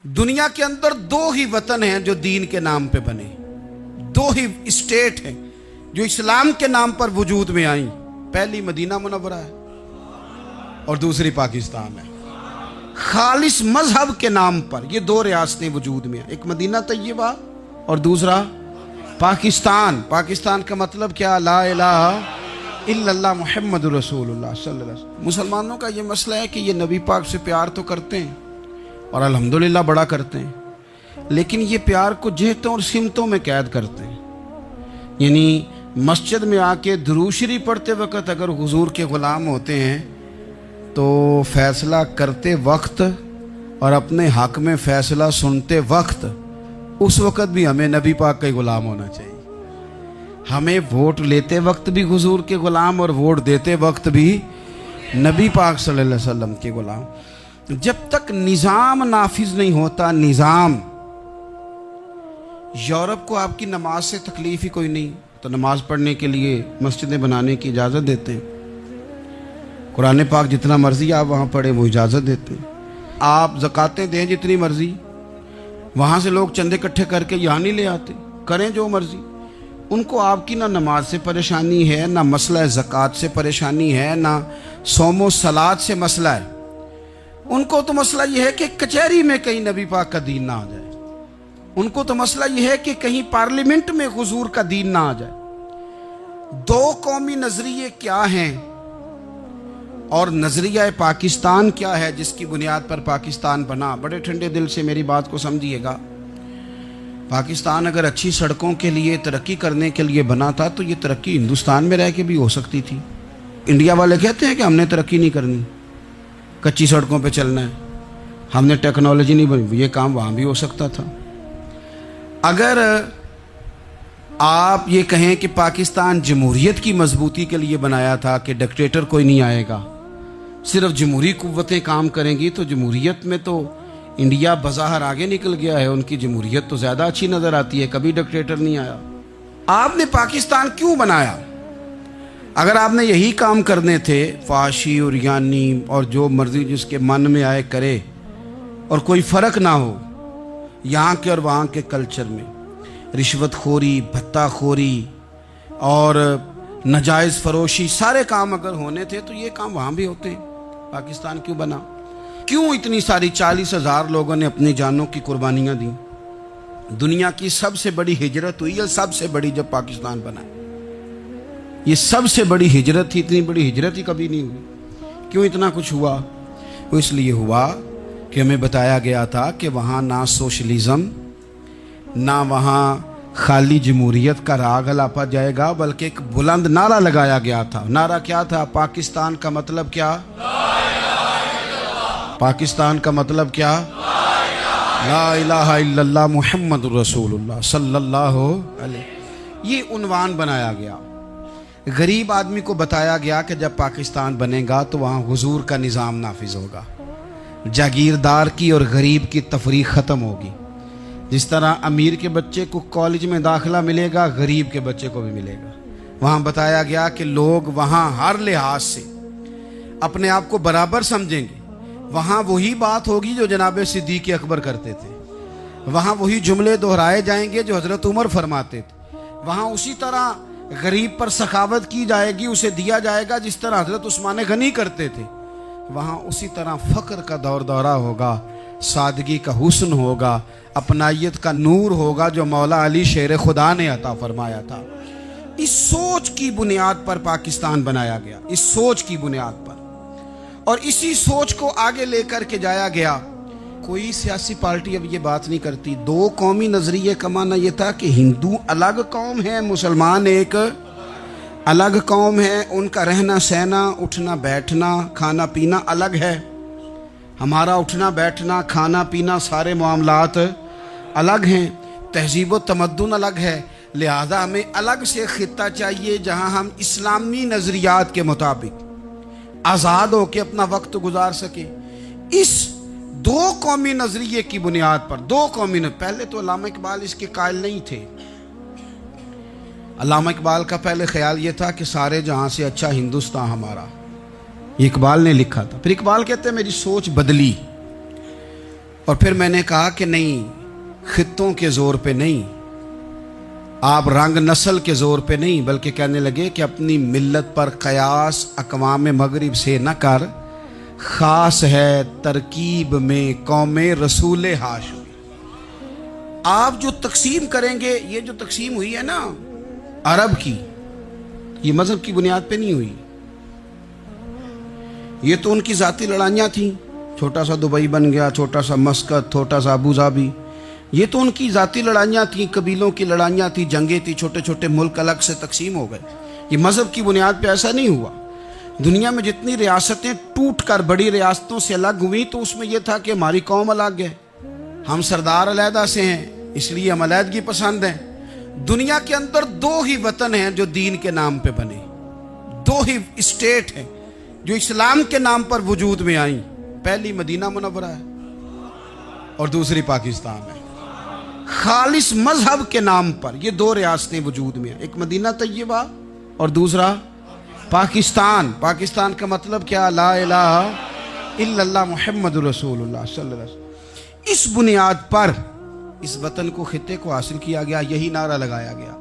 दुनिया के अंदर दो ही वतन हैं जो दीन के नाम पे बने, दो ही स्टेट हैं जो इस्लाम के नाम पर वजूद में आई। पहली मदीना मुनव्वरा है और दूसरी पाकिस्तान है। खालिस मजहब के नाम पर ये दो रियासतें वजूद में हैं, एक मदीना तैयबा और दूसरा पाकिस्तान। पाकिस्तान का मतलब क्या? ला इलाहा इल्लल्लाह मुहम्मदुर रसूलुल्लाह सल्लल्लाहु अलैहि वसल्लम। मुसलमानों का ये मसला है कि ये नबी पाक से प्यार तो करते हैं और अल्हम्दुलिल्लाह बड़ा करते हैं, लेकिन ये प्यार को जेहतों और सिमतों में कैद करते हैं। यानी मस्जिद में आके दुरूद शरीफ पढ़ते वक्त अगर हुजूर के ग़ुलाम होते हैं तो फैसला करते वक्त और अपने हक में फैसला सुनते वक्त उस वक्त भी हमें नबी पाक का ग़ुलाम होना चाहिए। हमें वोट लेते वक्त भी हुजूर के ग़ुलाम और वोट देते वक्त भी नबी पाक सल्लल्लाहु अलैहि वसल्लम के ग़ुलाम। जब तक निज़ाम नाफिज नहीं होता, निज़ाम, यूरोप को आपकी नमाज से तकलीफ ही कोई नहीं तो नमाज पढ़ने के लिए मस्जिदें बनाने की इजाज़त देते हैं। कुरान पाक जितना मर्जी आप वहाँ पढ़ें वो इजाज़त देते हैं। आप ज़कातें दें जितनी मर्जी, वहाँ से लोग चंदे इकट्ठे करके यहाँ नहीं ले आते, करें जो मर्जी। उनको आपकी ना नमाज से परेशानी है, ना मसला ज़कात से परेशानी है, ना सोमो सलात से मसला है। उनको तो मसला यह है कि कचहरी में कहीं नबी पाक का दीन ना आ जाए। उनको तो मसला यह है कि कहीं पार्लियामेंट में हुजूर का दीन ना आ जाए। दो कौमी नजरिए क्या हैं और नजरिया पाकिस्तान क्या है जिसकी बुनियाद पर पाकिस्तान बना? बड़े ठंडे दिल से मेरी बात को समझिएगा। पाकिस्तान अगर अच्छी सड़कों के लिए, तरक्की करने के लिए बना था तो ये तरक्की हिंदुस्तान में रह के भी हो सकती थी। इंडिया वाले कहते हैं कि हमने तरक्की नहीं करनी, कच्ची सड़कों पे चलना है, हमने टेक्नोलॉजी नहीं बनी। ये काम वहाँ भी हो सकता था। अगर आप ये कहें कि पाकिस्तान जमहूरियत की मजबूती के लिए बनाया था कि डिक्टेटर कोई नहीं आएगा, सिर्फ जमहूरी कुव्वतें काम करेंगी, तो जमहूरियत में तो इंडिया बज़ाहिर आगे निकल गया है। उनकी जमहूरियत तो ज़्यादा अच्छी नज़र आती है, कभी डिक्टेटर नहीं आया। आपने पाकिस्तान क्यों बनाया? अगर आपने यही काम करने थे, फाशी और यानी और जो मर्जी जिसके मन में आए करे और कोई फ़र्क ना हो यहाँ के और वहाँ के कल्चर में, रिश्वतखोरी, भत्ताखोरी और नाजायज़ फरोशी, सारे काम अगर होने थे तो ये काम वहाँ भी होते हैं। पाकिस्तान क्यों बना? क्यों इतनी सारी 40,000 लोगों ने अपनी जानों की कुर्बानियाँ दी? दुनिया की सबसे बड़ी हिजरत हुई है, सबसे बड़ी, जब पाकिस्तान बना। ये सबसे बड़ी हिजरत थी, इतनी बड़ी हिजरत ही कभी नहीं हुई। क्यों इतना कुछ हुआ? वो इसलिए हुआ कि हमें बताया गया था कि वहाँ ना सोशलिज्म, ना वहाँ खाली जमहूरियत का राग अलापा जाएगा, बल्कि एक बुलंद नारा लगाया गया था। नारा क्या था? पाकिस्तान का मतलब क्या? पाकिस्तान का मतलब क्या? ला इलाहा इल्लल्लाह मुहम्मदुर रसूलुल्लाह सल्लल्लाहु अलैहि। ये उन्वान बनाया गया। गरीब आदमी को बताया गया कि जब पाकिस्तान बनेगा तो वहाँ हुजूर का निज़ाम नाफिज होगा, जागीरदार की और गरीब की तफरीक ख़त्म होगी। जिस तरह अमीर के बच्चे को कॉलेज में दाखिला मिलेगा, गरीब के बच्चे को भी मिलेगा। वहाँ बताया गया कि लोग वहाँ हर लिहाज से अपने आप को बराबर समझेंगे। वहाँ वही बात होगी जो जनाब सिद्दीक़ अकबर करते थे। वहाँ वही जुमले दोहराए जाएंगे जो हज़रत उमर फरमाते थे। वहाँ उसी तरह गरीब पर सखावत की जाएगी, उसे दिया जाएगा जिस तरह हज़रत उस्मान गनी करते थे। वहाँ उसी तरह फ़क्र का दौर दौरा होगा, सादगी का हुस्न होगा, अपनायत का नूर होगा जो मौला अली शेर खुदा ने अता फरमाया था। इस सोच की बुनियाद पर पाकिस्तान बनाया गया, इस सोच की बुनियाद पर, और इसी सोच को आगे लेकर के जाया गया। कोई सियासी पार्टी अब ये बात नहीं करती। दो कौमी नजरिए का माना यह था कि हिंदू अलग कौम है, मुसलमान एक अलग कौम है, उनका रहना सहना, उठना बैठना, खाना पीना अलग है। हमारा उठना बैठना, खाना पीना, सारे मामलात अलग हैं। तहजीब व तमद्दुन अलग है। लिहाजा हमें अलग से खित्ता चाहिए जहां हम इस्लामी नज़रियात के मुताबिक आज़ाद होकर अपना वक्त गुजार सके। इस दो कौमी नजरिए की बुनियाद पर, दो कौमी पहले तो अल्लामा इकबाल इसके कायल नहीं थे। अल्लामा इकबाल का पहले ख्याल ये था कि सारे जहां से अच्छा हिंदुस्तान हमारा, ये इकबाल ने लिखा था। फिर इकबाल कहते हैं मेरी सोच बदली। और फिर मैंने कहा कि नहीं, खित्तों के जोर पे नहीं, आप रंग नस्ल के जोर पे नहीं, बल्कि कहने लगे कि अपनी मिल्लत पर कयास अक़वाम मगरिब से न कर, खास है तरकीब में कौमे रसूल हाशमी। आप जो तकसीम करेंगे, ये जो तकसीम हुई है ना अरब की, ये मजहब की बुनियाद पे नहीं हुई। ये तो उनकी जाती लड़ाइयाँ थी, छोटा सा दुबई बन गया, छोटा सा मस्कत, छोटा सा अबू धाबी, ये तो उनकी जाती लड़ाइयाँ थी, कबीलों की लड़ाइयाँ थी, जंगें थी, छोटे छोटे मुल्क अलग से तकसीम हो गए। ये मजहब की बुनियाद पे ऐसा नहीं हुआ। दुनिया में जितनी रियासतें टूट कर बड़ी रियासतों से अलग हुई, तो उसमें यह था कि हमारी कौम अलग है, हम सरदार अलहदा से हैं, इसलिए हम अलहदगी पसंद हैं। दुनिया के अंदर दो ही वतन हैं जो दीन के नाम पे बने, दो ही स्टेट हैं जो इस्लाम के नाम पर वजूद में आई। पहली मदीना मुनव्वरा है और दूसरी पाकिस्तान है। खालिस मजहब के नाम पर ये दो रियासतें वजूद में हैं, एक मदीना तैयबा और दूसरा पाकिस्तान। पाकिस्तान का मतलब क्या? ला इलाहा इल्लल्लाह मुहम्मदुर रसूलुल्लाह सल्लल्लाहु अलैहि वसल्लम। इस बुनियाद पर इस वतन को, खित्ते को हासिल किया गया, यही नारा लगाया गया।